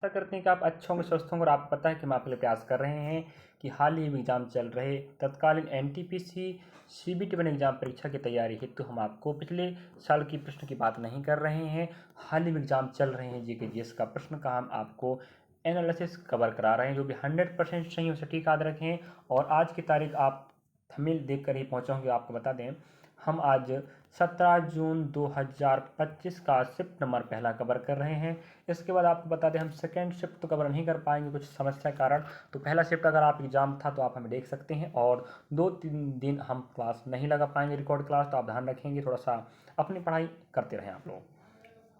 आशा करते हैं कि आप अच्छे होंगे, स्वस्थ होंगे और आपको पता है कि हम आपके लिए प्रयास कर रहे हैं कि हाल ही में एग्ज़ाम चल रहे तत्कालीन एनटीपीसी सीबीटी 1 एग्ज़ाम परीक्षा की तैयारी हेतु हम आपको पिछले साल की प्रश्न की बात नहीं कर रहे हैं। हाल ही में एग्ज़ाम चल रहे हैं जीके जीएस का प्रश्न का हम आपको एनालिसिस कवर करा रहे हैं, जो भी 100% सही और सटीक याद रखें। और आज की तारीख आप थंबनेल देख कर ही पहुँचे होंगे। आपको बता दें, हम आज 17 जून 2025 का शिफ्ट नंबर पहला कवर कर रहे हैं। इसके बाद आपको बता दें, हम सेकेंड शिफ्ट तो कवर नहीं कर पाएंगे कुछ समस्या के कारण। तो पहला शिफ्ट अगर आप एग्ज़ाम था तो आप हमें देख सकते हैं, और 2-3 दिन हम क्लास नहीं लगा पाएंगे रिकॉर्ड क्लास, तो आप ध्यान रखेंगे, थोड़ा सा अपनी पढ़ाई करते रहें आप लोग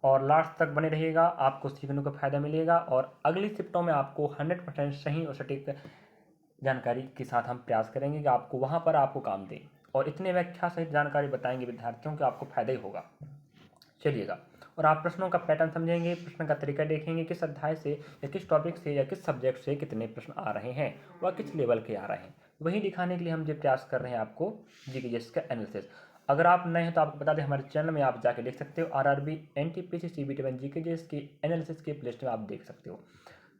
और लास्ट तक बने रहिएगा। आपको सीखने को फ़ायदा मिलेगा और अगली शिफ्टों में आपको 100% सही और सटीक जानकारी के साथ हम प्रयास करेंगे कि आपको वहाँ पर आपको काम दें, और इतने व्याख्या सहित जानकारी बताएंगे विद्यार्थियों को, आपको फायदा ही होगा। चलिएगा, और आप प्रश्नों का पैटर्न समझेंगे, प्रश्न का तरीका देखेंगे, किस अध्याय से या किस टॉपिक से या किस सब्जेक्ट से कितने प्रश्न आ रहे हैं व किस लेवल के आ रहे हैं। वही दिखाने के लिए हम जो प्रयास कर रहे हैं आपको जीके जीएस का एनालिसिस। अगर आप नए हैं तो आपको बता दें, हमारे चैनल में आप जाके देख सकते हो, RRB NTPC CBT 1 GK GS के एनालिसिस के प्लेलिस्ट में आप देख सकते हो।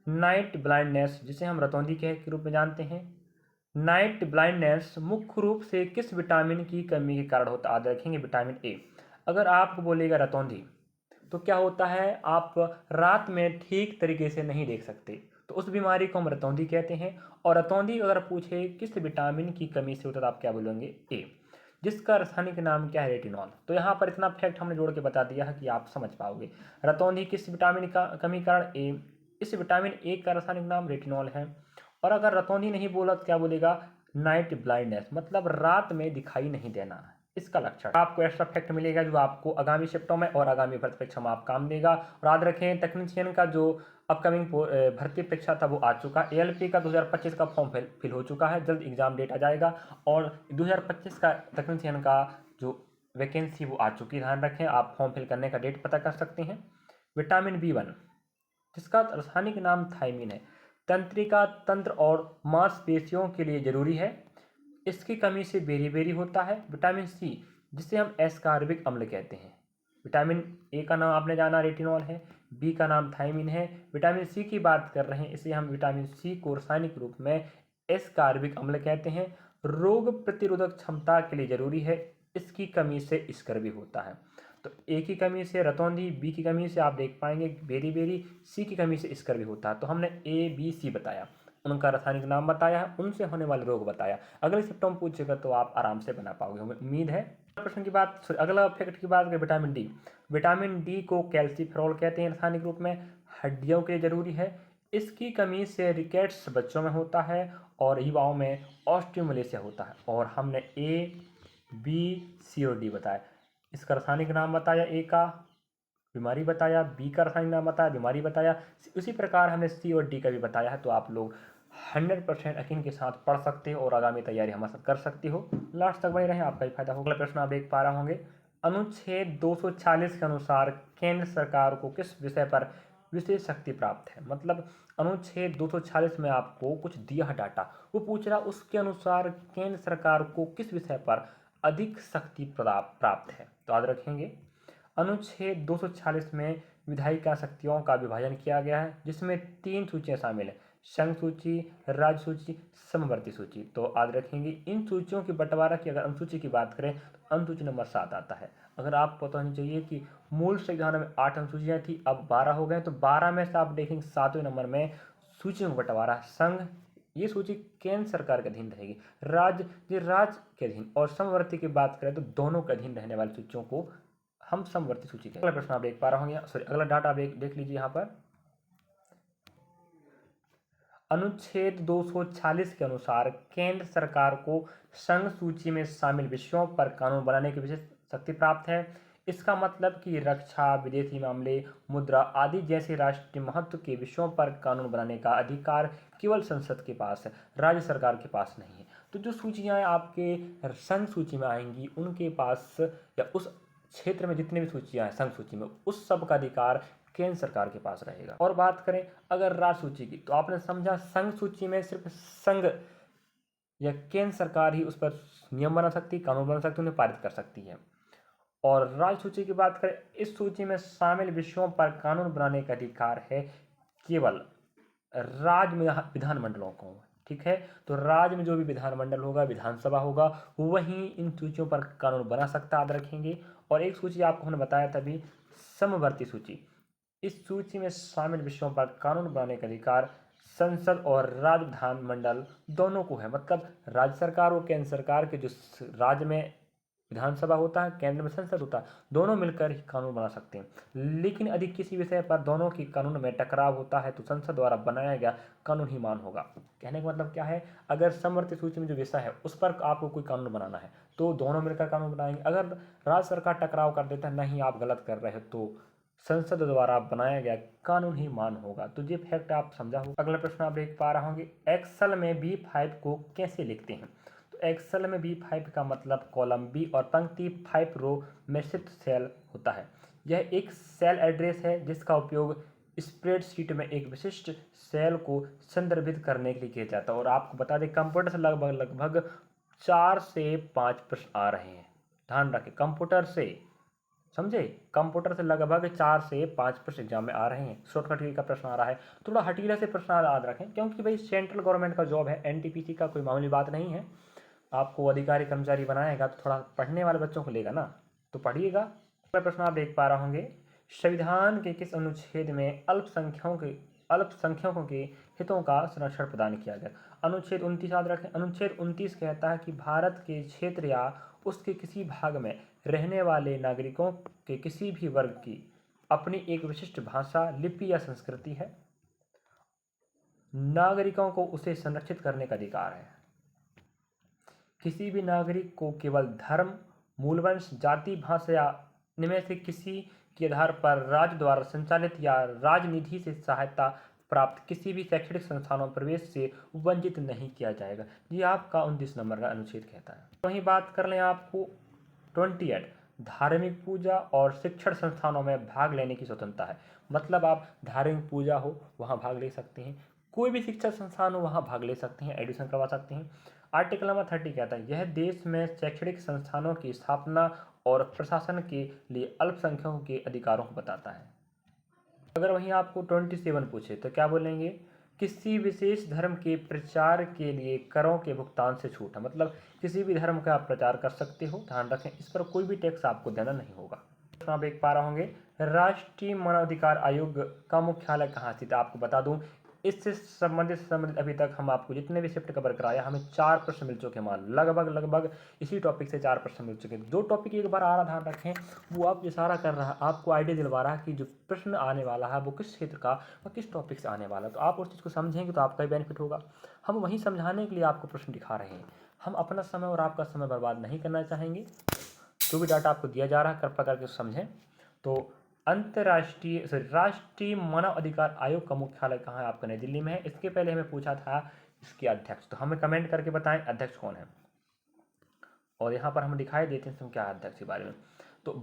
नाइट ब्लाइंडनेस, जिसे हम रतौंधी के रूप में जानते हैं, नाइट ब्लाइंडनेस मुख्य रूप से किस विटामिन की कमी के कारण होता है? याद रखेंगे, विटामिन ए। अगर आपको बोलेगा रतौंधी, तो क्या होता है, आप रात में ठीक तरीके से नहीं देख सकते, तो उस बीमारी को हम रतौंधी कहते हैं। और रतौंधी अगर पूछे किस विटामिन की कमी से होता है, तो आप क्या बोलेंगे? ए, जिसका रासायनिक नाम क्या है? रेटिनॉल। तो यहाँ पर इतना फैक्ट हमने जोड़ के बता दिया है कि आप समझ पाओगे। रतौंधी किस विटामिन का कमी कारण? ए। इस विटामिन ए का रासायनिक नाम रेटिनॉल है। और अगर रतौंधी नहीं बोला तो क्या बोलेगा? नाइट ब्लाइंडनेस, मतलब रात में दिखाई नहीं देना, इसका लक्षण। आपको एक्स्ट्रा फैक्ट मिलेगा जो आपको आगामी शिफ्टों में और आगामी भर्ती परीक्षा में आप काम देगा। और याद रखें, तकनीशियन का जो अपकमिंग भर्ती परीक्षा था वो आ चुका। एएलपी का 2025 का फॉर्म फिल हो चुका है, जल्द एग्जाम डेट आ जाएगा। और 2025 का तकनीशियन का जो वैकेंसी वो आ चुकी है, ध्यान रखें। आप फॉर्म फिल करने का डेट पता कर सकते हैं। विटामिन बी 1, जिसका रासायनिक नाम थायमीन है, तंत्रिका तंत्र और मांसपेशियों के लिए जरूरी है। इसकी कमी से बेरी-बेरी होता है। विटामिन सी, जिसे हम एस्कॉर्बिक अम्ल कहते हैं। विटामिन ए का नाम आपने जाना रेटिनॉल है, बी का नाम थायमीन है, विटामिन सी की बात कर रहे हैं, इसे हम विटामिन सी को रासायनिक रूप में एस्कॉर्बिक अम्ल कहते हैं। रोग प्रतिरोधक क्षमता के लिए जरूरी है, इसकी कमी से स्कर्वी होता है। तो ए की कमी से रतौंधी, बी की कमी से आप देख पाएंगे बेरी बेरी, सी की कमी से स्कर्वी होता है। तो हमने ए बी सी बताया, उनका रासायनिक नाम बताया है, उनसे होने वाले रोग बताया। अगले सिम्टम पूछेगा तो आप आराम से बना पाओगे, हमें उम्मीद है। प्रश्न की बात, अगला फैक्ट की बात करें, विटामिन डी। विटामिन डी को कैल्सीफेरॉल कहते हैं रासायनिक रूप में, हड्डियों के लिए जरूरी है। इसकी कमी से रिकेट्स बच्चों में होता है और युवाओं में ऑस्टियोमलेशिया होता है। और हमने ए बी सी और डी बताया, इसका रासायनिक नाम बताया, ए का बीमारी बताया, बी का रासायनिक नाम बताया, बीमारी बताया। उसी प्रकार हमने सी और डी का भी बताया है। तो आप लोग 100% यकीन के साथ पढ़ सकते हो और आगामी तैयारी हमारे साथ कर सकती हो। लास्ट तक बने रहें, आपका ही फायदा होगा। अगला प्रश्न आप देख पा रहे होंगे, अनुच्छेद 240 के अनुसार केंद्र सरकार को किस विषय पर विशेष शक्ति प्राप्त है? मतलब अनुच्छेद 240 में आपको कुछ दिया है डाटा, वो पूछ रहा उसके अनुसार केंद्र सरकार को किस विषय पर अधिक शक्ति प्राप्त है। तो याद रखेंगे, अनुच्छेद 240 में विधायिका शक्तियों का विभाजन किया गया है, जिसमें 3 सूचियां शामिल हैं, संघ सूची, राज्य सूची, समवर्ती सूची। तो याद रखेंगे, इन सूचियों की बंटवारा की अगर अनुसूची की बात करें तो अनुसूची नंबर 7 आता है। अगर आपको पता होना चाहिए कि मूल संविधान में 8 अनुसूचियां थी, अब 12 हो गए, तो 12 में से आप देखेंगे 7वें नंबर में सूचियों का बंटवारा। संघ, ये सूची केंद्र सरकार के अधीन रहेगी, राज्य के अधीन, और समवर्ती की बात करें तो दोनों के अधीन रहने वाली सूचियों को हम समवर्ती सूची के। अगला प्रश्न आप देख पा रहे होंगे, सॉरी अगला डाटा आप देख लीजिए यहाँ पर। अनुच्छेद 240 के अनुसार केंद्र सरकार को संघ सूची में शामिल विषयों पर कानून बनाने की विशेष शक्ति प्राप्त है। इसका मतलब कि रक्षा, विदेशी मामले, मुद्रा आदि जैसे राष्ट्रीय महत्व के विषयों पर कानून बनाने का अधिकार केवल संसद के पास है, राज्य सरकार के पास नहीं है। तो जो सूचियां आपके संघ सूची में आएंगी, उनके पास या उस क्षेत्र में जितनी भी सूचियां हैं संघ सूची में, उस सब का अधिकार केंद्र सरकार के पास रहेगा। और बात करें अगर राज्य सूची की, तो आपने समझा संघ सूची में सिर्फ संघ या केंद्र सरकार ही उस पर नियम बना सकती, कानून बना सकती, उन्हें पारित कर सकती है। और राज्य सूची की बात करें, इस सूची में शामिल विषयों पर कानून बनाने का अधिकार है केवल राज्य में विधानमंडलों को। ठीक है, तो राज्य में जो भी विधानमंडल होगा, विधानसभा होगा, वही इन सूचियों पर कानून बना सकता, याद रखेंगे। और एक सूची आपको हमने बताया था अभी, समवर्ती सूची। इस सूची में शामिल विषयों पर कानून बनाने का अधिकार संसद और राज्य विधानमंडल दोनों को है। मतलब राज्य सरकार और केंद्र सरकार के जो राज्य में विधानसभा होता है, केंद्र में संसद होता है, दोनों मिलकर ही कानून बना सकते हैं। लेकिन यदि किसी विषय पर दोनों की कानून में टकराव होता है तो संसद द्वारा बनाया गया कानून ही मान होगा। कहने का मतलब क्या है, अगर समवर्ती सूची में जो विषय है उस पर आपको कोई कानून बनाना है तो दोनों मिलकर कानून बनाएंगे। अगर राज्य सरकार टकराव कर देता है, नहीं आप गलत कर रहे हो, तो संसद द्वारा बनाया गया कानून ही मान होगा। तो ये फैक्ट आप समझा होगा। अगला प्रश्न आप देख पा रहे होंगे, एक्सेल में B5 को कैसे लिखते हैं। एक्सेल में B5 का मतलब कॉलम बी और पंक्ति 5 रो में स्थित सेल होता है। यह एक सेल एड्रेस है जिसका उपयोग स्प्रेडशीट में एक विशिष्ट सेल को संदर्भित करने के लिए किया जाता है। और आपको बता दें, कंप्यूटर से लगभग 4 से 5 प्रश्न आ रहे हैं, ध्यान रखें। कंप्यूटर से, समझे, कंप्यूटर से लगभग 4 से 5 प्रश्न एग्जाम में आ रहे हैं। शॉर्टकट का प्रश्न आ रहा है, थोड़ा हटीला से प्रश्न याद रखें, क्योंकि भाई सेंट्रल गवर्नमेंट का जॉब है, एनटीपीसी का कोई मामूली बात नहीं है। आपको अधिकारी कर्मचारी बनाएगा तो थोड़ा पढ़ने वाले बच्चों को लेगा ना, तो पढ़िएगा। अगला प्रश्न आप देख पा रहे होंगे, संविधान के किस अनुच्छेद में अल्पसंख्यकों के हितों का संरक्षण प्रदान किया गया। अनुच्छेद 29 याद रखें। अनुच्छेद 29 कहता है कि भारत के क्षेत्र या उसके किसी भाग में रहने वाले नागरिकों के किसी भी वर्ग की अपनी एक विशिष्ट भाषा, लिपि या संस्कृति है। नागरिकों को उसे संरक्षित करने का अधिकार है। किसी भी नागरिक को केवल धर्म, मूलवंश, जाति, भाषा या इनमें से किसी के आधार पर राज्य द्वारा संचालित या राजनिधि से सहायता प्राप्त किसी भी शैक्षणिक संस्थानों में प्रवेश से वंचित नहीं किया जाएगा। ये आपका 29 नंबर का अनुच्छेद कहता है। वहीं बात कर लें आपको 28, धार्मिक पूजा और शिक्षण संस्थानों में भाग लेने की स्वतंत्रता है। मतलब आप धार्मिक पूजा हो वहाँ भाग ले सकते हैं, कोई भी शिक्षा संस्थान हो वहाँ भाग ले सकते हैं, एडमिशन करवा सकते हैं। आर्टिकल नंबर 30 कहता है, यह देश में शैक्षणिक संस्थानों की स्थापना और प्रशासन के लिए अल्पसंख्यकों के अधिकारों को बताता है। अगर वहीं आपको 27 पूछे तो क्या बोलेंगे, किसी विशेष धर्म के प्रचार के लिए करों के भुगतान से छूट है। मतलब किसी भी धर्म का आप प्रचार कर सकते हो, ध्यान रखें, इस पर कोई भी टैक्स आपको देना नहीं होगा। आप देख पा रहे होंगे, राष्ट्रीय मानवाधिकार आयोग का मुख्यालय कहाँ स्थित है। आपको बता दूं, इससे संबंधित अभी तक हम आपको जितने भी शिफ्ट कवर कराया, हमें 4 प्रश्न मिल चुके हैं। मान लगभग इसी टॉपिक से 4 प्रश्न मिल चुके हैं। जो टॉपिक एक बार आ रहा, ध्यान रखें, वो आप इशारा कर रहा है, आपको आइडिया दिलवा रहा है कि जो प्रश्न आने वाला है वो किस क्षेत्र का और किस टॉपिक से आने वाला है। तो आप उस चीज़ को समझेंगे तो आपका ही बेनिफिट होगा। हम वहीं समझाने के लिए आपको प्रश्न दिखा रहे हैं। हम अपना समय और आपका समय बर्बाद नहीं करना चाहेंगे। जो भी डाटा आपको दिया जा रहा है कृपया करके समझें। तो राष्ट्रीय मानव अधिकार आयोग का मुख्यालय कहाँ है, आपका नई दिल्ली में है। इसके पहले हमें पूछा था इसके अध्यक्ष, तो हमें कमेंट करके बताएं अध्यक्ष कौन है, और यहाँ पर हम दिखाई देते हैं क्या अध्यक्ष के बारे में। तो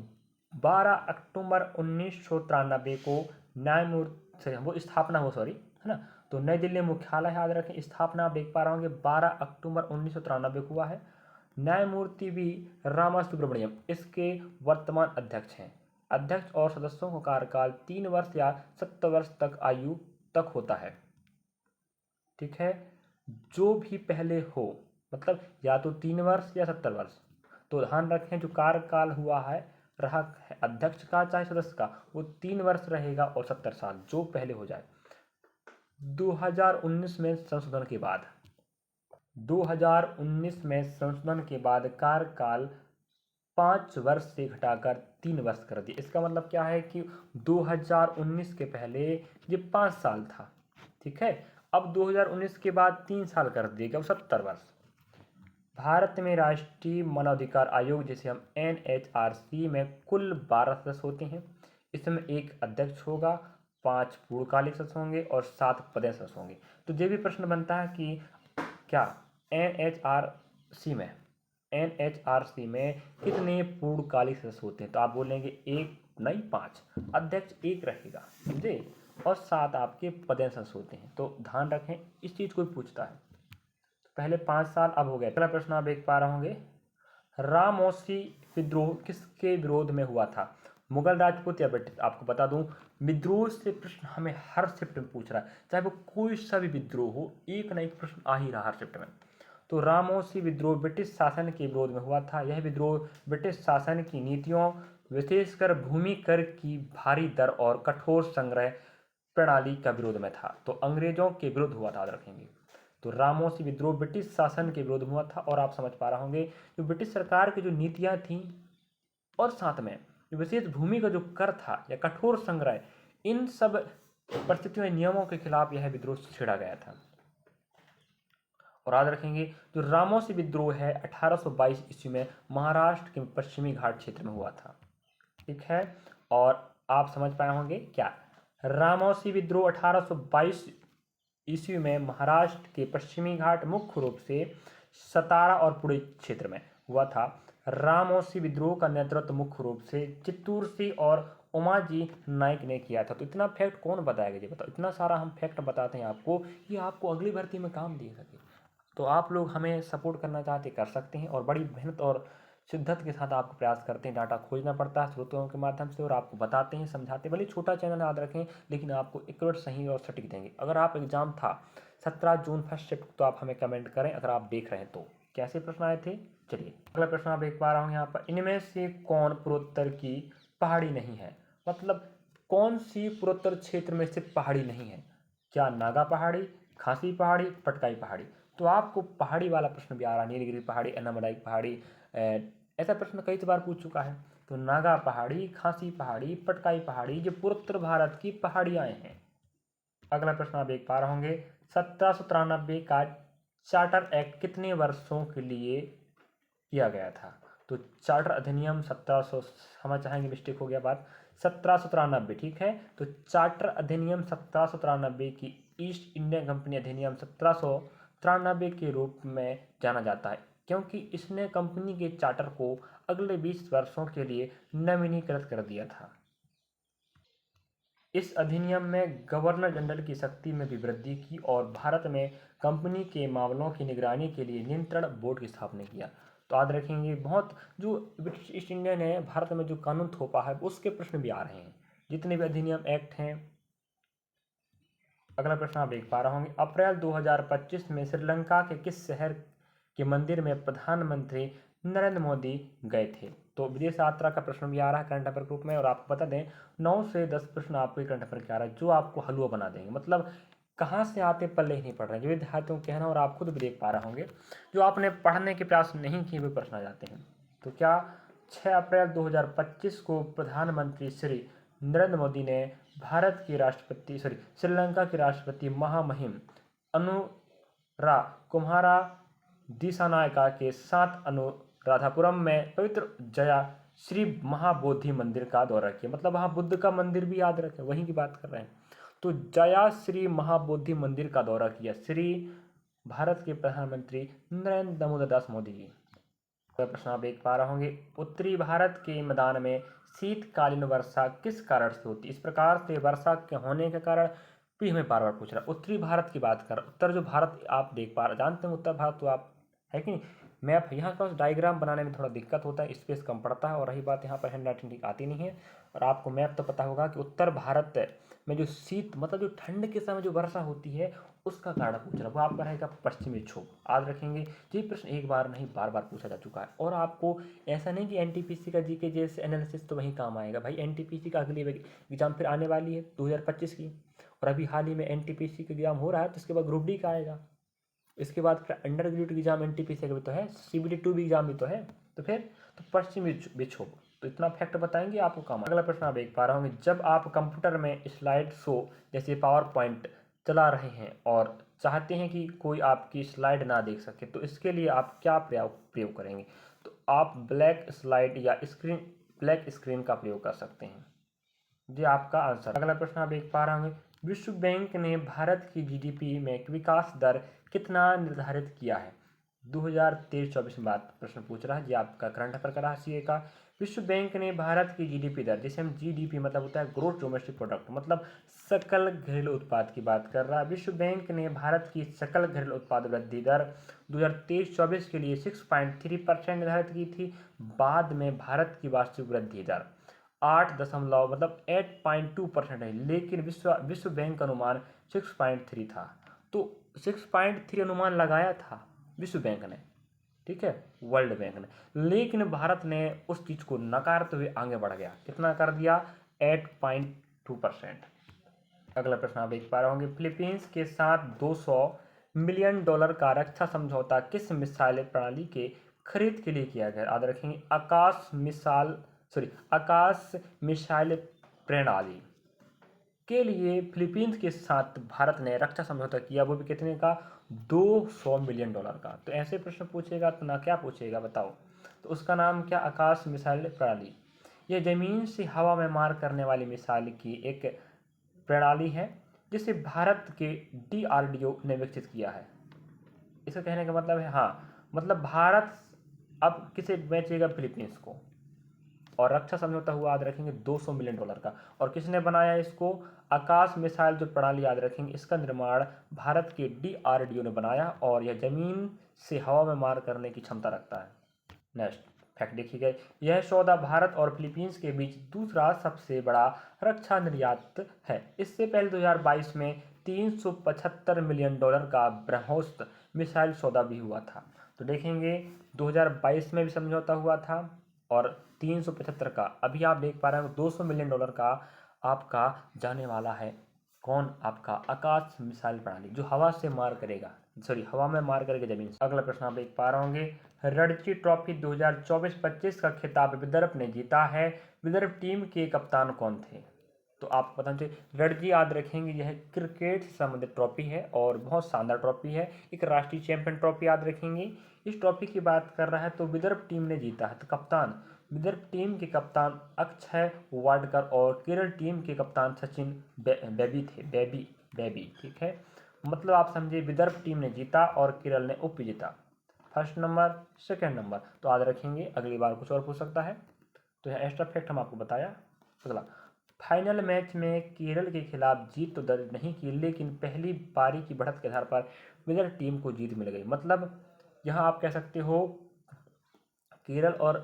12 अक्टूबर 1993 को न्यायमूर्ति वो स्थापना हो, सॉरी, है ना। तो नई दिल्ली मुख्यालय याद रखें, स्थापना आप देख पा रहे होंगे 12 अक्टूबर 1993 को हुआ है। न्यायमूर्ति वी रामासुब्रमण्यम इसके वर्तमान अध्यक्ष हैं। अध्यक्ष और सदस्यों का कार्यकाल 3 वर्ष या 70 वर्ष तक आयु तक होता है। ठीक है, जो भी पहले हो, मतलब या तो 3 वर्ष या 70 वर्ष। तो ध्यान रखें, जो कार्यकाल हुआ है रहा है अध्यक्ष का चाहे सदस्य का, वो 3 वर्ष रहेगा और 70 साल, जो पहले हो जाए। 2019 में संशोधन के बाद 2019 में संशोधन के बाद कार्यकाल 5 वर्ष से घटाकर 3 वर्ष कर दिया। इसका मतलब क्या है कि 2019 के पहले ये 5 साल था, ठीक है। अब 2019 के बाद 3 साल कर दिए गए, 70 वर्ष। भारत में राष्ट्रीय मानवाधिकार आयोग, जिसे हम NHRC में कुल 12 सदस्य होते हैं। इसमें एक अध्यक्ष होगा, 5 पूर्णकालिक सदस्य होंगे और 7 पदेय सदस्य होंगे। तो ये भी प्रश्न बनता है कि क्या NHRC में कितने पूर्णकालिक सदस्य होते हैं। तो आप बोलेंगे 1 नहीं 5, अध्यक्ष 1 रहेगा, समझे, और 7 आपके पदेय सदस्य होते हैं। तो ध्यान रखें, इस चीज़ को पूछता है। पहले 5 साल, अब हो गया। अगला प्रश्न आप देख पा रहे होंगे, रामौसी विद्रोह किसके विरोध में हुआ था, मुगल राजपूत या ब्रिटिश। आपको बता दूं, विद्रोह से प्रश्न हमें हर शिफ्ट में पूछ रहा है, चाहे वो कोई सा भी विद्रोह हो, एक ना एक प्रश्न आ ही रहा हर शिफ्ट में। तो रामोसी विद्रोह ब्रिटिश शासन के विरोध में हुआ था। यह विद्रोह ब्रिटिश शासन की नीतियों, विशेषकर भूमि कर की भारी दर और कठोर संग्रह प्रणाली का विरोध में था। तो अंग्रेजों के विरुद्ध हुआ था, याद रखेंगे। तो रामोसी विद्रोह ब्रिटिश शासन के विरोध में हुआ था। और आप समझ पा रहे होंगे जो ब्रिटिश सरकार की जो नीतियां थी और साथ में जो विशेष भूमि का जो कर था या कठोर संग्रह, इन सब परिस्थितियों नियमों के खिलाफ यह विद्रोह छेड़ा गया था। और याद रखेंगे जो रामोसी विद्रोह है 1822 ईस्वी में महाराष्ट्र के पश्चिमी घाट क्षेत्र में हुआ था। ठीक है, और आप समझ पाए होंगे क्या रामोसी विद्रोह 1822 ईस्वी में महाराष्ट्र के पश्चिमी घाट मुख्य रूप से सतारा और पुणे क्षेत्र में हुआ था। रामोसी विद्रोह का नेतृत्व मुख्य रूप से चित्तूर सिंह और उमाजी नाइक ने किया था। तो इतना फैक्ट कौन बताएगा जी, बताओ। इतना सारा हम फैक्ट बताते हैं आपको, ये आपको अगली भर्ती में काम दे सके। तो आप लोग हमें सपोर्ट करना चाहते कर सकते हैं, और बड़ी मेहनत और शिद्दत के साथ आपको प्रयास करते हैं। डाटा खोजना पड़ता है स्रोतों के माध्यम से और आपको बताते हैं, समझाते हैं। भले छोटा चैनल याद रखें, लेकिन आपको एक्यूरेट, सही और सटीक देंगे। अगर आप एग्जाम था 17 जून फर्स्ट शिफ्ट, तो आप हमें कमेंट करें अगर आप देख रहे हैं तो कैसे प्रश्न आए थे। चलिए अगला प्रश्न आप देख पा रहा हूँ यहाँ पर, इनमें से कौन पूर्वोत्तर की पहाड़ी नहीं है। मतलब कौन सी पूर्वोत्तर क्षेत्र में स्थित पहाड़ी नहीं है। क्या नागा पहाड़ी, खासी पहाड़ी, पटकाई पहाड़ी। तो आपको पहाड़ी वाला प्रश्न भी आ रहा है, नीलगिरी पहाड़ी, अन्नामलाई पहाड़ी, ऐसा प्रश्न कई बार पूछ चुका है। तो नागा पहाड़ी, खासी पहाड़ी, पटकाई पहाड़ी, ये पूर्वोत्तर भारत की पहाड़ियाँ हैं। अगला प्रश्न आप देख पा रहे होंगे, 1793 का चार्टर एक्ट कितने वर्षों के लिए किया गया था। तो चार्टर अधिनियम 1700, हम चाहेंगे मिस्टेक हो गया बात, 1793, ठीक है। तो चार्टर अधिनियम 1793 की ईस्ट इंडिया कंपनी अधिनियम 1793 के रूप में जाना जाता है, क्योंकि इसने कंपनी के चार्टर को अगले 20 वर्षों के लिए नवीनीकृत कर दिया था। इस अधिनियम में गवर्नर जनरल की शक्ति में भी वृद्धि की और भारत में कंपनी के मामलों की निगरानी के लिए नियंत्रण बोर्ड की स्थापना किया। तो याद रखेंगे, बहुत जो ब्रिटिश ईस्ट इंडिया ने भारत में जो कानून थोपा है उसके प्रश्न भी आ रहे हैं, जितने भी अधिनियम एक्ट हैं। अगला प्रश्न आप देख पा रहे होंगे, अप्रैल 2025 में श्रीलंका के किस शहर के मंदिर में प्रधानमंत्री नरेंद्र मोदी गए थे। तो विदेश यात्रा का प्रश्न भी आ रहा है करंट अफेयर ग्रुप में, और आपको बता दें 9 से 10 प्रश्न आपको करंट अफेयर के आ रहा है जो आपको हलवा बना देंगे। मतलब कहाँ से आते पल्ले ही नहीं पड़ रहे हैं, जो विद्यार्थियों के कहना, और आप खुद भी देख पा रहे होंगे जो आपने पढ़ने के प्रयास नहीं किए वे प्रश्न आ जाते हैं। तो क्या 6 अप्रैल 2025 को प्रधानमंत्री श्री नरेंद्र मोदी ने भारत के राष्ट्रपति श्रीलंका के राष्ट्रपति महामहिम अनुरा कुमारा दिसानायका के साथ अनुराधापुरम में पवित्र जया श्री महाबोधि मंदिर का दौरा किया। मतलब वहाँ बुद्ध का मंदिर भी याद रखें, वहीं की बात कर रहे हैं। तो जया श्री महाबोधि मंदिर का दौरा किया श्री भारत के प्रधानमंत्री नरेंद्र दामोदर दास मोदी जी। प्रश्न आप देख पा रहे होंगे, उत्तरी भारत के मैदान में शीतकालीन वर्षा किस कारण से होती है। इस प्रकार से वर्षा के होने के कारण भी हमें बार बार पूछ रहा है। उत्तरी भारत की बात कर, उत्तर जो भारत आप देख पा रहे, जानते हैं उत्तर भारत तो आप है कि नहीं। मैप यहाँ का डायग्राम बनाने में थोड़ा दिक्कत होता है, स्पेस कम पड़ता है, और रही बात यहाँ पर हैंड राइटिंग ठीक आती नहीं है। और आपको मैप तो पता होगा कि उत्तर भारत में जो शीत मतलब जो ठंड के समय जो वर्षा होती है उसका कारण पूछ रहा है, वो आपका रहेगा पश्चिमी विक्षोभ। याद रखेंगे, ये प्रश्न एक बार नहीं बार बार पूछा जा चुका है। और आपको ऐसा नहीं कि एनटीपीसी का जीके जैसे एनालिसिस तो वहीं काम आएगा भाई। एनटीपीसी का अगली एग्जाम फिर आने वाली है 2025 की, और अभी हाल ही में एनटीपीसी का एग्जाम हो रहा है, तो इसके बाद ग्रुप डी का आएगा। इसके बाद फिर अंडर ग्रेजुएट एग्जाम एनटीपीसी का भी तो है, सीबीटी 2 भी एग्जाम भी तो है। तो फिर तो पश्चिमी विक्षोभ, तो इतना फैक्ट बताएंगे आपको काम। अगला प्रश्न आप देख पा रहे होंगे, जब आप कंप्यूटर में स्लाइड शो जैसे पावर पॉइंट चला रहे हैं और चाहते हैं कि कोई आपकी स्लाइड ना देख सके, तो इसके लिए आप क्या प्रयोग करेंगे। तो आप ब्लैक स्लाइड या ब्लैक स्क्रीन का प्रयोग कर सकते हैं। ये आपका आंसर। अगला प्रश्न आप देख पा रहे होंगे, विश्व बैंक ने भारत की जीडीपी में विकास दर कितना निर्धारित किया है। 2023-24 में बात प्रश्न पूछ रहा है, ये आपका करंट अफेयर का राशि का। विश्व बैंक ने भारत की जीडीपी दर, जिसे हम जीडीपी मतलब होता है ग्रोथ डोमेस्टिक प्रोडक्ट, मतलब सकल घरेलू उत्पाद की बात कर रहा है। विश्व बैंक ने भारत की सकल घरेलू उत्पाद वृद्धि दर 2023-24 के लिए 6.3% निर्धारित की थी। बाद में भारत की वास्तविक वृद्धि दर मतलब 8.2% है, लेकिन विश्व बैंक का अनुमान 6.3 था। तो 6.3 अनुमान लगाया था विश्व बैंक ने, ठीक है, वर्ल्ड बैंक ने, लेकिन भारत ने उस चीज़ को नकारते हुए आगे बढ़ गया। कितना कर दिया? 8.2%। अगला प्रश्न आप देख पा रहे होंगे, फिलीपींस के साथ $200 मिलियन का रक्षा समझौता किस मिसाइल प्रणाली के खरीद के लिए किया गया? याद रखेंगे, आकाश मिसाइल प्रणाली के लिए फिलीपींस के साथ भारत ने रक्षा समझौता किया, वो भी कितने का? $200 मिलियन का। तो ऐसे प्रश्न पूछेगा तो ना क्या पूछेगा बताओ? तो उसका नाम क्या? आकाश मिसाइल प्रणाली। यह जमीन से हवा में मार करने वाली मिसाइल की एक प्रणाली है जिसे भारत के DRDO ने विकसित किया है। इसका कहने का मतलब है, हाँ, मतलब भारत अब किसे बेचेगा? फिलीपींस को। और रक्षा समझौता हुआ, याद रखेंगे, $200 मिलियन का। और किसने बनाया इसको? आकाश मिसाइल जो प्रणाली, याद रखेंगे, इसका निर्माण भारत के DRDO ने बनाया और यह जमीन से हवा में मार करने की क्षमता रखता है। नेक्स्ट फैक्ट देखिएगा, यह सौदा भारत और फिलीपींस के बीच दूसरा सबसे बड़ा रक्षा निर्यात है। इससे पहले 2022 में $375 मिलियन का ब्रह्मोस मिसाइल सौदा भी हुआ था। तो देखेंगे 2022 में भी समझौता हुआ था और 375 का, अभी आप देख पा रहे हैं $200 मिलियन का आपका जाने वाला है। कौन? आपका आकाश मिसाइल प्रणाली जो हवा में मार करेगा जमीन से। अगला प्रश्न आप देख पा रहे होंगे, रणजी ट्रॉफी 2024-25 का खिताब विदर्भ ने जीता है। विदर्भ टीम के कप्तान कौन थे? तो आपको पता चाहिए, रणजी, याद रखेंगे, यह क्रिकेट से संबंधित ट्रॉफी है और बहुत शानदार ट्रॉफी है, एक राष्ट्रीय चैंपियन ट्रॉफी, याद रखेंगे। इस ट्रॉफी की बात कर रहा है तो विदर्भ टीम ने जीता है। तो कप्तान, विदर्भ टीम के कप्तान अक्षय वाडकर और केरल टीम के कप्तान सचिन बेबी थे। बेबी, ठीक है, मतलब आप समझिए विदर्भ टीम ने जीता और केरल ने उप जीता। First number, second number. तो याद रखेंगे, अगली बार कुछ और पूछ सकता है। तो यह एक्स्ट्रा फैक्ट हम आपको बताया। अगला, फाइनल मैच में केरल के खिलाफ जीत तो दर्ज नहीं की, लेकिन पहली पारी की बढ़त के आधार पर विदर्भ टीम को जीत मिल गई। मतलब यहाँ आप कह सकते हो केरल और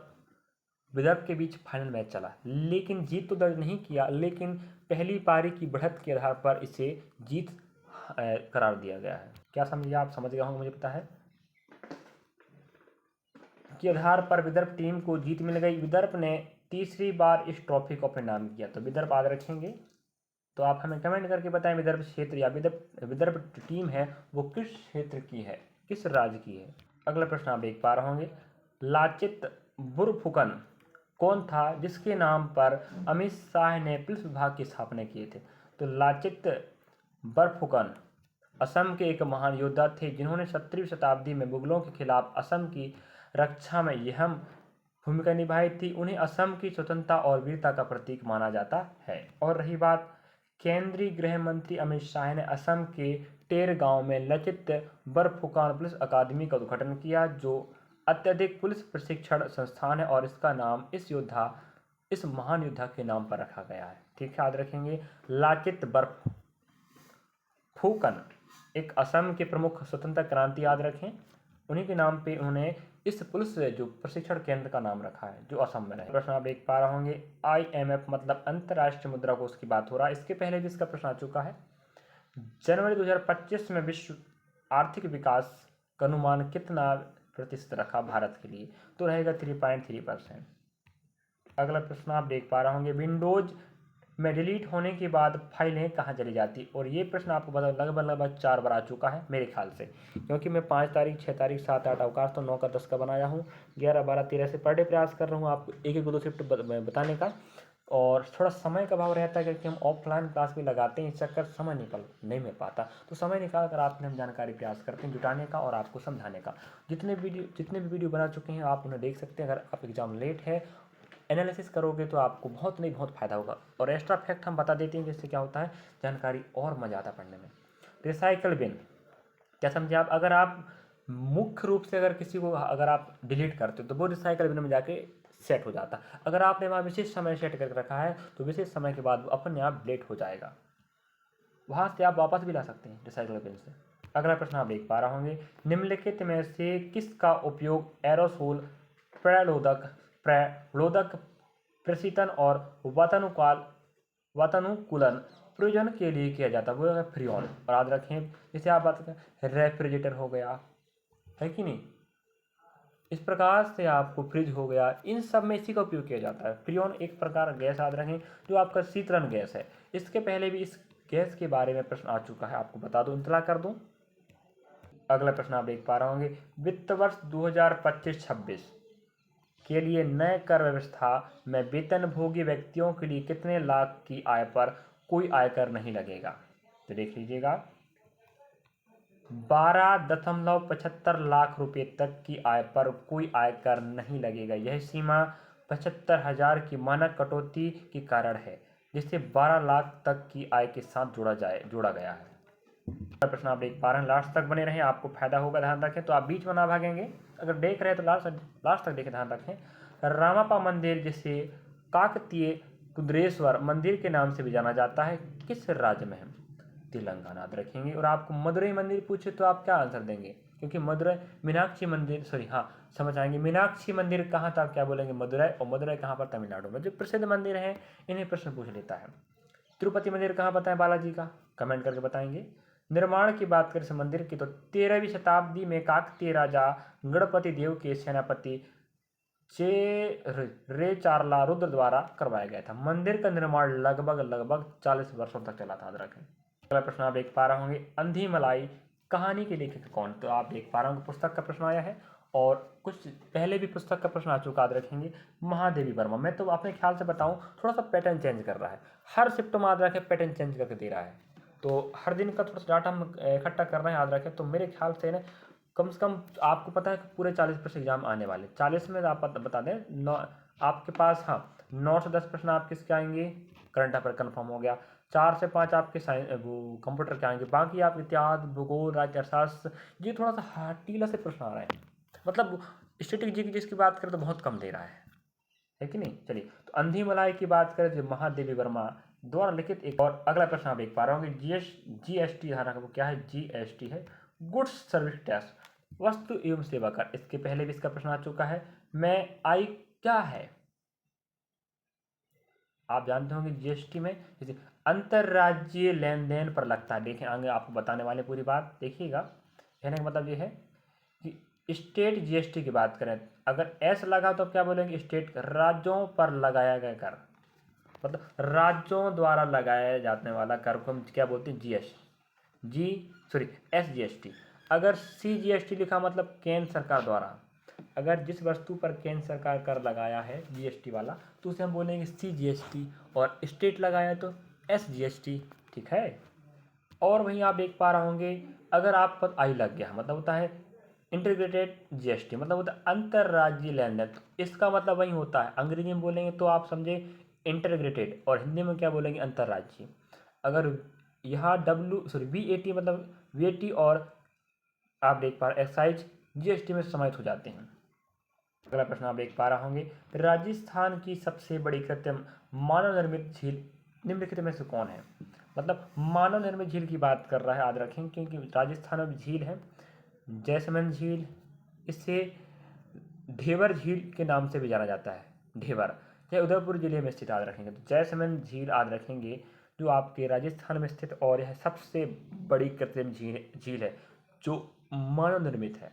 विदर्भ के बीच फाइनल मैच चला, लेकिन जीत तो दर्ज नहीं किया, लेकिन पहली पारी की बढ़त के आधार पर इसे जीत करार दिया गया है। क्या समझिए? आप समझ गए होंगे, मुझे पता है, के आधार पर विदर्भ टीम को जीत मिल गई। विदर्भ ने तीसरी बार इस ट्रॉफी को अपने नाम किया। तो विदर्भ याद रखेंगे। तो आप हमें कमेंट करके बताएं विदर्भ क्षेत्र या विदर्भ टीम है वो किस क्षेत्र की है, किस राज्य की है। अगला प्रश्न आप देख पा रहे होंगे, लाचित बुरफुकन कौन था जिसके नाम पर अमित शाह ने पुलिस विभाग की स्थापना किए थे? तो लाचित बरफुकन असम के एक महान योद्धा थे जिन्होंने 17वीं शताब्दी में मुगलों के खिलाफ असम की रक्षा में अहम भूमिका निभाई थी। उन्हें असम की स्वतंत्रता और वीरता का प्रतीक माना जाता है। और रही बात, केंद्रीय गृह मंत्री अमित शाह ने असम के टेर गांव में लचित बरफुकन पुलिस अकादमी का उद्घाटन किया, जो अत्यधिक पुलिस प्रशिक्षण संस्थान है और इसका नाम इस महान योद्धा के नाम पर रखा गया है। ठीक है, याद रखेंगे, लाचित बरफुकन एक असम के प्रमुख स्वतंत्रता क्रांति, याद रखें, उन्हीं के नाम पे उन्होंने इस पुलिस जो प्रशिक्षण केंद्र का नाम रखा है जो असम में रहे। प्रश्न आप देख पा रहे होंगे, IMF मतलब अंतर्राष्ट्रीय मुद्रा कोष की बात हो रहा है। इसके पहले भी इसका प्रश्न आ चुका है। जनवरी 2025 में विश्व आर्थिक विकास का अनुमान कितना प्रतिशत रखा भारत के लिए? तो रहेगा 3.3%। अगला प्रश्न आप देख पा रहे होंगे, विंडोज में डिलीट होने के बाद फाइलें कहाँ चली जाती? और ये प्रश्न आपको पता लगभग 4 बार आ चुका है मेरे ख्याल से, क्योंकि मैं 5 तारीख, 6 तारीख, 7, 8 अवकाश, तो 9 का 10 का बनाया हूँ, 11, 12, 13 से पर डे प्रयास कर रहा हूँ आपको एक एक दो शिफ्ट बताने का। और थोड़ा समय का अभाव रहता है क्योंकि हम ऑफलाइन क्लास भी लगाते हैं, इस चक्कर समय नहीं मिल पाता। तो समय निकाल कर आपने हम जानकारी प्रयास करते हैं जुटाने का और आपको समझाने का। जितने भी वीडियो बना चुके हैं आप उन्हें देख सकते हैं। अगर आप एग्जाम लेट है, एनालिसिस करोगे तो आपको बहुत फ़ायदा होगा। और एक्स्ट्रा फैक्ट हम बता देते हैं जिससे क्या होता है, जानकारी और मज़ा आता पढ़ने में। रिसाइकल बिन क्या समझे आप? अगर आप मुख्य रूप से अगर आप डिलीट करते हो तो वो रिसाइकल बिन में जाके सेट हो जाता। अगर आपने वहाँ विशेष समय सेट करके रखा है तो विशेष समय के बाद वो अपने आप डिलीट हो जाएगा, वहाँ से आप वापस भी ला सकते हैं रिसाइकल बिन से। अगला प्रश्न आप देख पा रहे होंगे, निम्नलिखित में से किसका उपयोग एरोसोल प्रलोदक प्रशीतन और वातानुकूलन प्रयोजन के लिए किया जाता है, वो है फ्रीऑन। और याद रखें, जैसे आप बात करें रेफ्रिजरेटर हो गया, है कि नहीं, इस प्रकार से आपको फ्रिज हो गया, इन सब में इसी का उपयोग किया जाता है। फ्रीऑन एक प्रकार गैस याद रखें जो आपका शीतलन गैस है। इसके पहले भी इस गैस के बारे में प्रश्न आ चुका है, आपको बता दूं, इंतला कर दूं। अगला प्रश्न आप देख पा रहे होंगे, वित्त वर्ष 2025-26 के लिए नए कर व्यवस्था में वेतनभोगी व्यक्तियों के लिए कितने लाख की आय पर कोई आयकर नहीं लगेगा। तो देख लीजिएगा, 12.75 लाख रुपए तक की आय पर कोई आयकर नहीं लगेगा। यह सीमा 75,000 की मानक कटौती के कारण है, जिससे 12 लाख तक की आय के साथ जोड़ा गया है। प्रश्न आप देख पा रहे हैं, लास्ट तक बने रहें, आपको फायदा होगा, ध्यान रखें। तो आप बीच में ना भागेंगे, अगर देख रहे हैं तो लास्ट तक देखें, ध्यान रखें। रामापा मंदिर, जिसे काकतीय कुद्रेश्वर मंदिर के नाम से भी जाना जाता है, किस राज्य में है? तेलंगाना। याद रखेंगे। और आपको मदुरई मंदिर पूछे तो आप क्या आंसर देंगे? क्योंकि मदुरई मीनाक्षी मंदिर, सॉरी हाँ, समझ आएंगे, मीनाक्षी मंदिर कहाँ था, क्या बोलेंगे? मदुरई। और मदुरई कहाँ पर? तमिलनाडु में। जो प्रसिद्ध मंदिर हैं इन्हें प्रश्न पूछ लेता है। तिरुपति मंदिर कहाँ बताएं बालाजी का? कमेंट करके बताएंगे। निर्माण की बात करें इस मंदिर की तो 13वीं शताब्दी में काकतीय राजा गणपति देव के सेनापति चेरेचारला रुद्र द्वारा करवाया गया था। मंदिर का निर्माण लगभग 40 वर्षों तक चला था, याद रखें। अगला प्रश्न आप देख पा रहे होंगे, अंधी मलाई कहानी के लेखक कौन? तो आप देख पा रहे होंगे पुस्तक का प्रश्न आया है, और कुछ पहले भी पुस्तक का प्रश्न आ चुका, याद रखेंगे, महादेवी वर्मा। मैं तो अपने ख्याल से बताऊं, थोड़ा सा पैटर्न चेंज कर रहा है, हर शिफ्ट में याद रखें पैटर्न चेंज करके दे रहा है, तो हर दिन का थोड़ा सा डाटा हम इकट्ठा कर रहे हैं, याद रखें। तो मेरे ख्याल से ना कम से कम आपको पता है कि पूरे 40 प्रश्न एग्जाम आने वाले, 40 में आप बता दें, आपके पास हाँ 9 से 10 प्रश्न आप किसके आएंगे? करंट अफेयर कन्फर्म हो गया। 4 से 5 आपके वो कंप्यूटर के आएंगे, बाकी आप इतिहास, भूगोल, राज्य अर्थशास्त्र, ये थोड़ा सा हाटीला से प्रश्न आ रहे हैं, मतलब स्टैटिक जी की जिसकी बात करें तो बहुत कम दे रहा है कि नहीं। चलिए, तो अंधी मलाई की बात करें तो महादेवी वर्मा द्वारा लिखित एक। और अगला प्रश्न आप देख पा रहे होंगे, जीएसटी धारा वो क्या है? जीएसटी है गुड्स सर्विस टैक्स, वस्तु एवं सेवा कर। इसके पहले भी इसका प्रश्न आ चुका है। मैं आई क्या है? आप जानते होंगे जीएसटी में जैसे अंतरराज्यीय लेन देन पर लगता है। देखें आगे आपको बताने वाले पूरी बात देखिएगा। कहने का मतलब ये है कि स्टेट जीएसटी की बात करें, अगर एस लगा तो क्या बोलेंगे? स्टेट। राज्यों पर लगाया गया कर, मतलब राज्यों द्वारा लगाया जाने वाला कर को हम क्या बोलते हैं? एसजीएसटी। अगर सीजीएसटी लिखा मतलब केंद्र सरकार द्वारा, अगर जिस वस्तु पर केंद्र सरकार कर लगाया है जीएसटी वाला तो उसे हम बोलेंगे सीजीएसटी, और स्टेट लगाया तो एसजीएसटी, ठीक है। और वहीं आप देख पा रहे होंगे, अगर आप पर आई लग गया मतलब होता है इंटीग्रेटेड जीएसटी, मतलब होता है अंतरराज्यीय लेन देन। तो इसका मतलब वही होता है, अंग्रेजी में बोलेंगे तो आप समझे इंटीग्रेटेड, और हिंदी में क्या बोलेंगे? अंतरराज्यीय। अगर यहाँ वीएटी मतलब वीएटी, और आप देख पा रहे एक्साइज जीएसटी में समाहित हो जाते हैं। अगला प्रश्न आप देख पा रहे होंगे, राजस्थान की सबसे बड़ी कृत्रिम मानव निर्मित झील निम्नलिखित में से कौन है? मतलब मानव निर्मित झील की बात कर रहा है, याद रखें, क्योंकि राजस्थान में झील है जैसमंद झील, इससे ढेबर झील के नाम से भी जाना जाता है। ढेबर यह उदयपुर जिले में स्थित, याद रखेंगे। तो जैसमंद झील याद रखेंगे जो आपके राजस्थान में स्थित, और यह सबसे बड़ी कृत्रिम झील है जो मानव निर्मित है,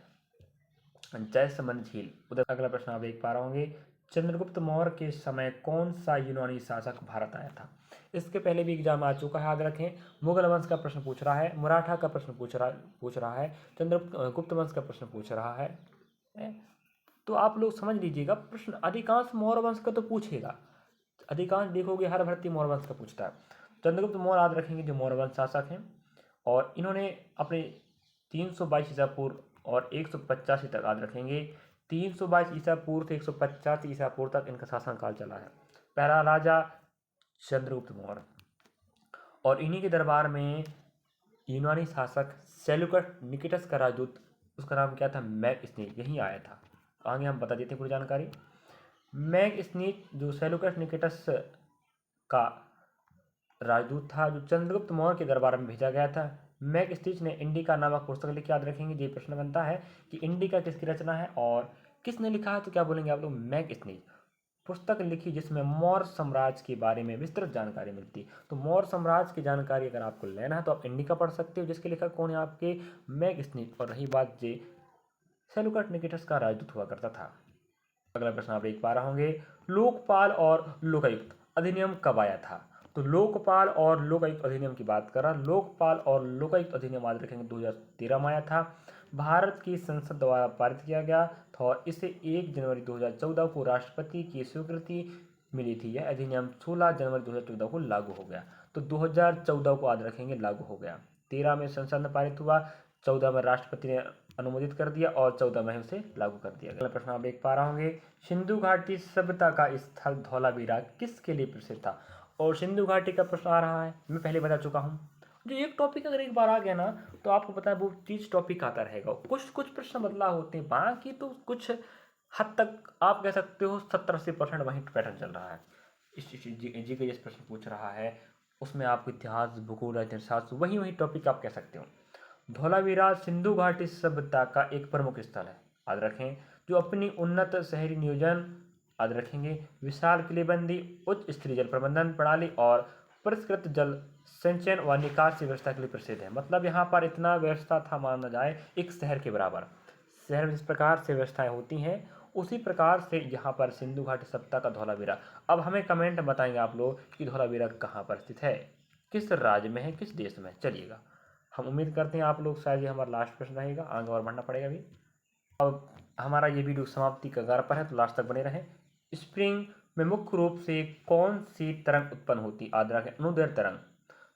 जैसमंद झील उधर। अगला प्रश्न आप देख पा रहे होंगे, चंद्रगुप्त मौर्य के समय कौन सा यूनानी शासक भारत आया था? इसके पहले भी एग्जाम आ चुका है, याद रखें। मुगल वंश का प्रश्न पूछ रहा है, मराठा का प्रश्न पूछ रहा है, चंद्रगुप्त वंश का प्रश्न पूछ रहा है। तो आप लोग समझ लीजिएगा, प्रश्न अधिकांश मौर्य वंश का तो पूछेगा, अधिकांश देखोगे हर भर्ती मौर्य वंश का पूछता है। चंद्रगुप्त मौर्य याद रखेंगे जो मौर्य वंश शासक हैं, और इन्होंने अपने 322 ईसा पूर्व और 185 तक, याद रखेंगे, 322 ईसा पूर्व से 150 ईसा पूर्व तक इनका शासनकाल चला है। पहला राजा चंद्रगुप्त मौर्य, और इन्हीं के दरबार में यूनानी शासक सेल्यूकस निकेटस का राजदूत, उसका नाम क्या था? मैग स्नीच, यही आया था। आगे हम बता देते हैं पूरी जानकारी। मैग स्नीच जो सेल्यूकस निकेटस का राजदूत था, जो चंद्रगुप्त मौर्य के दरबार में भेजा गया था। मैग स्नीच ने इंडिका नामक पुस्तक लिखी, याद रखेंगे। ये प्रश्न बनता है कि इंडिका किसकी रचना है और किसने लिखा है, तो क्या बोलेंगे आप लोग? Mag snitch. पुस्तक लिखी जिसमें मौर्य साम्राज्य के बारे में विस्तृत जानकारी मिलती। तो मौर्य साम्राज्य की जानकारी अगर आपको लेना है तो आप इंडिका पढ़ सकते हो, जिसके लेखक कौन है आपके मैगस्नीफ। और रही बात जे सेल्यूकस निकेटस का राजदूत हुआ करता था। अगला प्रश्न आप देख पा रहे होंगे, लोकपाल और लोकायुक्त अधिनियम कब आया था। तो लोकपाल और लोकायुक्त अधिनियम की बात कर रहा, लोकपाल और लोकायुक्त अधिनियम याद रखेंगे 2013 में आया था। भारत की संसद द्वारा पारित किया गया था और इसे 1 जनवरी 2014 को राष्ट्रपति की स्वीकृति मिली थी। यह अधिनियम 16 जनवरी 2014 को लागू हो गया। तो 2014 को याद रखेंगे लागू हो गया। 13 में संसद में पारित हुआ, 14 में राष्ट्रपति ने अनुमोदित कर दिया और 14 में उसे लागू कर दिया। अगला प्रश्न आप देख पा रहे होंगे, सिंधु घाटी सभ्यता का स्थल धौलावीरा किसके लिए प्रसिद्ध था। और सिंधु घाटी का प्रश्न आ रहा है, मैं पहले बता चुका हूँ। जो एक टॉपिक अगर एक बार आ गया ना तो आपको पता है वो चीज टॉपिक आता रहेगा। कुछ कुछ प्रश्न बदलाव होते हैं, बाकी तो कुछ हद तक आप कह सकते हो 70-80% वही पैटर्न चल रहा है। इस जी के जिस प्रश्न पूछ रहा है उसमें आपको इतिहास, भूगोल, राजनीतिशास्त्र वही टॉपिक आप कह सकते हो। धौलावीरा सिंधु घाटी सभ्यता का एक प्रमुख स्थल है, याद रखें, जो अपनी उन्नत शहरी नियोजन, याद रखेंगे, विशाल किलेबंदी, उच्च स्तरीय जल प्रबंधन प्रणाली और परिष्कृत जल संचयन व निकास व्यवस्था के लिए प्रसिद्ध है। मतलब यहाँ पर इतना व्यवस्था था माना जाए एक शहर के बराबर। शहर में जिस प्रकार से व्यवस्थाएं होती हैं उसी प्रकार से यहाँ पर सिंधु घाटी सभ्यता का धौलावीरा। अब हमें कमेंट बताएंगे आप लोग कि धौलावीरा कहाँ पर स्थित है, किस राज्य में है, किस देश में। चलिएगा, हम उम्मीद करते हैं आप लोग, शायद ये हमारा लास्ट प्रश्न रहेगा, आगे और बढ़ना पड़ेगा अभी। अब हमारा ये वीडियो समाप्ति कगार पर है तो लास्ट तक बने रहें। स्प्रिंग में मुख्य रूप से कौन सी तरंग उत्पन्न होती, याद रखें, अनुदैर्ध्य तरंग।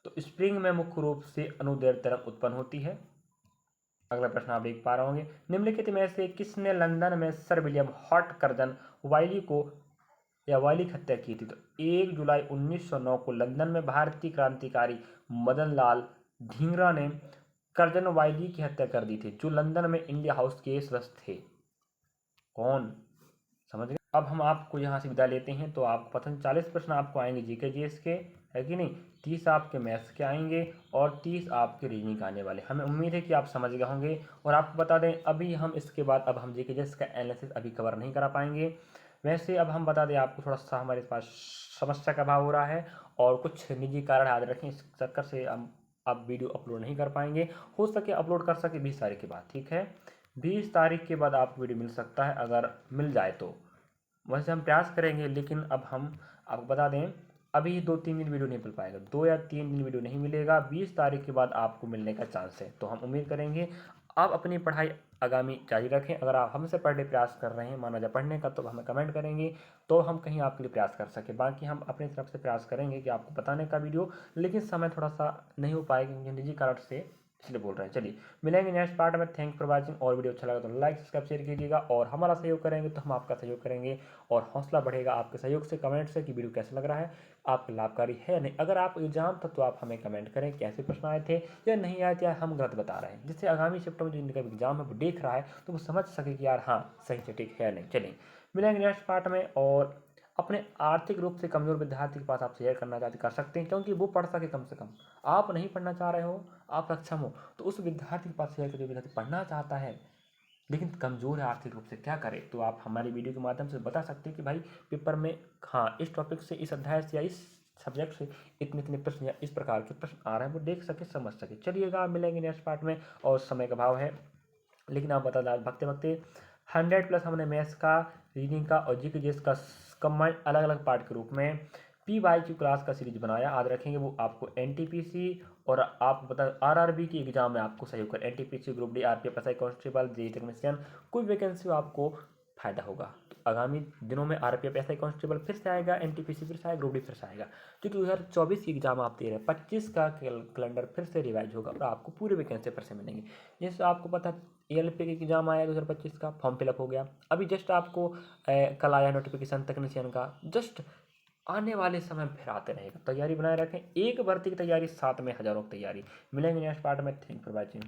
तो स्प्रिंग में मुख्य रूप से अनुदैर्ध्य तरंग उत्पन्न होती है। अगला प्रश्न आप देख पा रहे होंगे, निम्नलिखित में से किसने लंदन में सर विलियम हॉटकर्जन वाइली को या वाइली की हत्या की थी। तो 1 जुलाई 1909 को लंदन में भारतीय क्रांतिकारी मदन लाल ढींगरा ने कर्जन वाइली की हत्या कर दी थी, जो लंदन में इंडिया हाउस के सदस्य थे। कौन, समझ गए। अब हम आपको यहाँ से विदा लेते हैं। तो आपको पता 40 प्रश्न आपको आएंगे जीके जीएस के, है कि नहीं, 30 आपके मैथ्स के आएंगे और 30 आपके रीजनिंग के आने वाले। हमें उम्मीद है कि आप समझ गए होंगे। और आपको बता दें अभी हम इसके बाद अब हम जीके जीएस का एनालिसिस अभी कवर नहीं करा पाएंगे। वैसे अब हम बता दें आपको, थोड़ा सा हमारे पास समस्या का अभाव हो रहा है और कुछ निजी कारण याद रखें, इस चक्कर से हम अब वीडियो अपलोड नहीं कर पाएंगे। हो सके अपलोड कर सके 20 तारीख के बाद, ठीक है। 20 तारीख के बाद आपको वीडियो मिल सकता है, अगर मिल जाए तो। वैसे हम प्रयास करेंगे, लेकिन अब हम आपको बता दें अभी 2-3 दिन वीडियो नहीं मिल पाएगा, 2 या 3 दिन वीडियो नहीं मिलेगा। 20 तारीख के बाद आपको मिलने का चांस है। तो हम उम्मीद करेंगे आप अपनी पढ़ाई आगामी जारी रखें। अगर आप हमसे पढ़ने प्रयास कर रहे हैं, माना जाए पढ़ने का, तो हमें कमेंट करेंगे तो हम कहीं आपके लिए प्रयास कर सकें। बाकी हम अपनी तरफ से प्रयास करेंगे कि आपको बताने का वीडियो, लेकिन समय थोड़ा सा नहीं हो पाएगा क्योंकि निजी कारण से, इसलिए बोल रहे हैं। चलिए मिलेंगे नेक्स्ट पार्ट में। Thank for watching. और वीडियो अच्छा लगा तो लाइक सब्सक्राइब शेयर कीजिएगा और हमारा सहयोग करेंगे तो हम आपका सहयोग करेंगे और हौसला बढ़ेगा आपके सहयोग से, कमेंट से, कि वीडियो कैसा लग रहा है, आपके लाभकारी है या नहीं। अगर आप एग्जाम था तो आप हमें कमेंट करें कैसे प्रश्न आए थे या नहीं आए थे, या हम गलत बता रहे हैं, जिससे आगामी शिफ्ट में जो इनका एग्जाम है वो देख रहा है तो वो समझ सके कि यार हाँ सही से ठीक है या नहीं। चलिए मिलेंगे नेक्स्ट पार्ट में। और अपने आर्थिक रूप से कमजोर विद्यार्थी के पास आप शेयर करना चाहते कर सकते हैं, क्योंकि वो पढ़ सके। कम से कम आप नहीं पढ़ना चाह रहे हो, आप सक्षम हो, तो उस विद्यार्थी के पास शेयर करिए। विद्यार्थी पढ़ना चाहता है लेकिन कमज़ोर है आर्थिक रूप से, क्या करे। तो आप हमारी वीडियो के माध्यम से बता सकते हैं कि भाई पेपर में हाँ इस टॉपिक से, इस अध्याय से या इस सब्जेक्ट से इतने इतने प्रश्न या इस प्रकार के प्रश्न आ रहे हैं, वो देख सके, समझ सके। चलिएगा मिलेंगे नेक्स्ट पार्ट में। और समय का अभाव है, लेकिन आप बता भगते भगते 100+ हमने मैथ्स का, रीडिंग का और जीके जीएस का कंबाइंड अलग अलग पार्ट के रूप में PYQ क्लास का सीरीज बनाया। याद रखेंगे वो आपको NTPC और आप बता RRB की एग्जाम में आपको सहयोग कर, NTPC, group D, RPF, SI constable, JEE technician, कोई वैकेंसी आपको फायदा होगा। तो आगामी दिनों में RPF, SI कांस्टेबल फिर से आएगा, NTPC फिर से आएगा, ग्रुप डी फिर से आएगा। जो 2024 की एग्जाम आप दे रहे हैं, 25 का कैलेंडर फिर से रिवाइज होगा और आपको पूरे वैकेंसी फिर से मिलेंगे। जैसे आपको पता है ALP की एग्जाम आया 2025 का, फॉर्म फिलअप हो गया। अभी जस्ट आपको कल आया नोटिफिकेशन टेक्नीशियन का, जस्ट आने वाले समय में फिर आते रहेगा। तैयारी बनाए रखें, एक भर्ती की तैयारी, साथ में हजारों की तैयारी। मिलेंगे नेक्स्ट पार्ट में। Thank for watching.